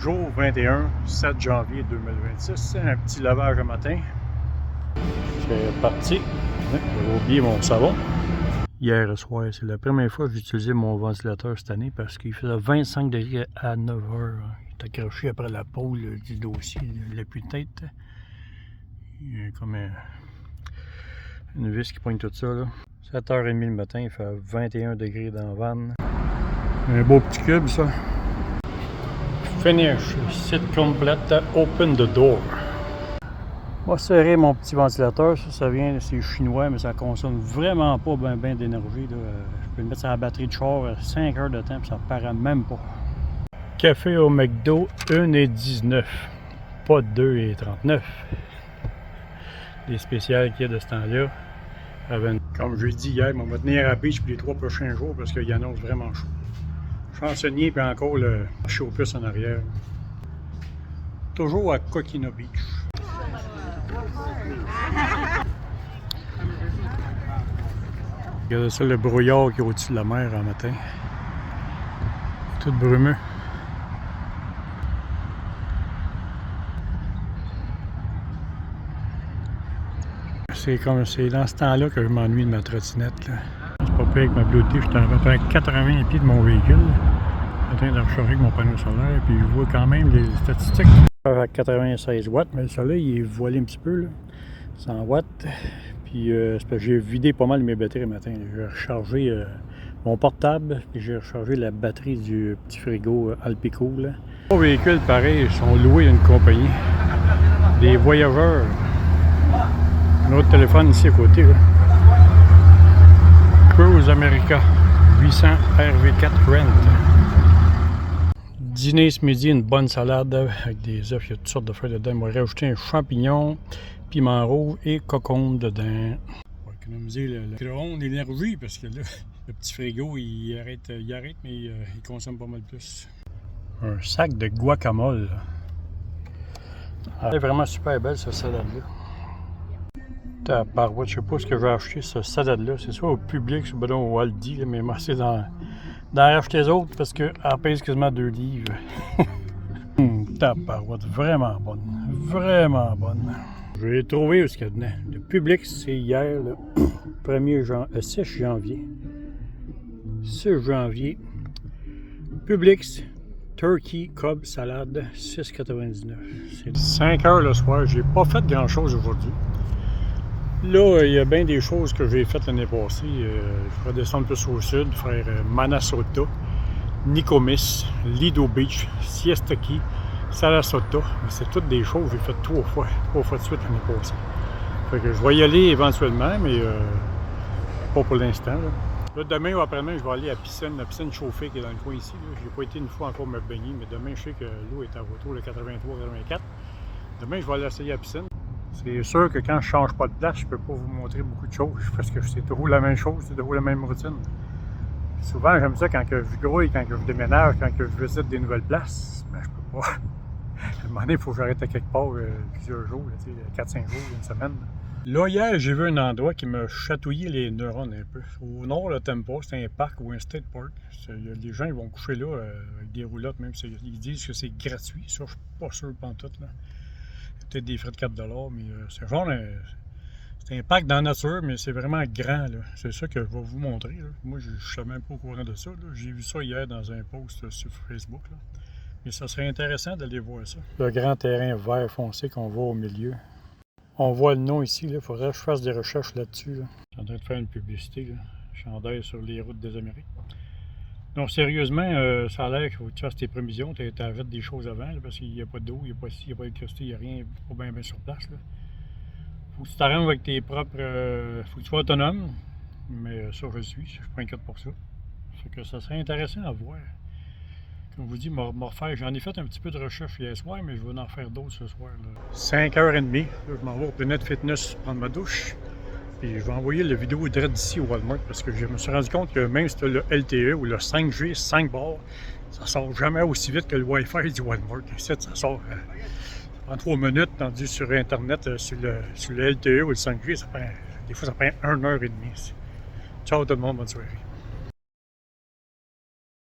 Jour 21, 7 janvier 2026, un petit lavage le matin. C'est parti. J'ai oublié mon savon. Hier soir, c'est la première fois que j'ai utilisé mon ventilateur cette année parce qu'il faisait 25 degrés à 9 h. Il est accroché après la pôle du dossier, l'appui de tête. Il y a comme une vis qui pointe tout ça. Là. 7h30 le matin, il fait 21 degrés dans la vanne. Un beau petit cube, ça. Finish, site complète, open the door. Je vais serrer mon petit ventilateur, ça vient, c'est chinois, mais ça consomme vraiment pas bien d'énergie. Je peux le mettre sur la batterie de char 5 heures de temps, puis ça ne paraît même pas. Café au McDo, 1,19, pas 2,39. Les spéciales qu'il y a de ce temps-là. Comme je l'ai dit hier, on va tenir à la beach pour les 3 prochains jours parce qu'il annonce vraiment chaud. Chansonnier, puis encore le chaud-plus en arrière. Toujours à Coquina Beach. Regardez ça, le brouillard qui est au-dessus de la mer en matin. Tout brumeux. C'est dans ce temps-là que je m'ennuie de ma trottinette. Là. C'est pas pire avec ma Bluetooth, je suis à peu près 80 pieds de mon véhicule. Je suis en train de recharger avec mon panneau solaire, puis je vois quand même les statistiques. À 96 watts, mais le soleil il est voilé un petit peu, là. 100 watts. Puis c'est parce que j'ai vidé pas mal mes batteries le matin. J'ai rechargé mon portable, puis j'ai rechargé la batterie du petit frigo Alpico. Là. Les véhicules, pareil, sont loués à une compagnie. Des voyageurs. Un autre téléphone ici à côté. Là. Cruise America 800 RV4 Rent. Dîner ce midi, une bonne salade avec des œufs, il y a toutes sortes de feuilles dedans. On va rajouter un champignon, piment rouge et cocon dedans. On va économiser le micro-ondes et l'énergie parce que là, le petit frigo, il arrête mais il consomme pas mal plus. Un sac de guacamole. Elle est vraiment super belle, cette salade-là. Je sais pas ce que je vais acheter, cette salade-là. C'est soit au Publix ou au Aldi, là, mais moi, c'est d'en racheter les autres parce qu'elle pèse quasiment 2 livres. Tabarouette, vraiment bonne. Vraiment bonne. Je l'ai trouvé où ce qu'elle venait. Le Publix, c'est hier, le 6 janvier. 6 janvier. Publix, Turkey Cobb Salade, 6,99. C'est 5 heures le soir. J'ai pas fait grand-chose aujourd'hui. Là, il y a bien des choses que j'ai faites l'année passée. Je vais descendre plus au sud, faire Manasota, Nikomis, Lido Beach, Siestaki, Sarasota. Mais c'est toutes des choses que j'ai faites 3 fois de suite l'année passée. Fait que je vais y aller éventuellement, mais pas pour l'instant. Là, demain ou après-demain, je vais aller à la piscine chauffée qui est dans le coin ici. Je n'ai pas été une fois encore me baigner, mais demain, je sais que l'eau est à retour de 83-84. Demain, je vais aller essayer la piscine. C'est sûr que quand je change pas de place, je peux pas vous montrer beaucoup de choses parce que c'est toujours la même chose, c'est toujours la même routine. Puis souvent, j'aime ça quand que je grouille, quand que je déménage, quand que je visite des nouvelles places. Mais je peux pas. À un moment donné, il faut que j'arrête à quelque part plusieurs jours, 4-5 jours, une semaine. Là, hier, j'ai vu un endroit qui m'a chatouillé les neurones un peu. Au nord de Tampa, c'est un parc ou un state park. Les gens ils vont coucher là avec des roulottes, même ils disent que c'est gratuit. Ça, je suis pas sûr pantoute, là. Peut-être des frais de 4 $, mais c'est genre c'est un parc dans la nature, mais c'est vraiment grand. C'est ça que je vais vous montrer. Là. Moi, je ne suis même pas au courant de ça. J'ai vu ça hier dans un post sur Facebook. Là. Mais ça serait intéressant d'aller voir ça. Le grand terrain vert foncé qu'on voit au milieu. On voit le nom ici. Il faudrait que je fasse des recherches là-dessus. Là. Je suis en train de faire une publicité. Là. Chandail sur les routes des Amériques. Donc, sérieusement, ça a l'air qu'il faut que tu fasses tes prévisions. Tu arrêtes des choses avant, là, parce qu'il n'y a pas d'eau, il n'y a pas ici, il n'y a pas d'électricité, il n'y a rien, pas bien sur place. Il faut que tu t'arranges avec tes propres. Faut que tu sois autonome. Mais ça, je le suis. Je ne suis pas inquiète pour ça. Fait que ça serait intéressant à voir. Comme je vous dis, j'en ai fait un petit peu de recherche hier soir, mais je vais en faire d'autres ce soir. 5h30. Je m'en vais au Planet Fitness prendre ma douche. Puis je vais envoyer la vidéo direct d'ici au Walmart parce que je me suis rendu compte que même si tu as le LTE ou le 5G, 5 bars, ça sort jamais aussi vite que le Wi-Fi du Walmart. Ici, ça sort en 3 minutes, tandis sur Internet, sur le LTE ou le 5G, des fois ça prend 1h30. Ciao tout le monde, bonne soirée.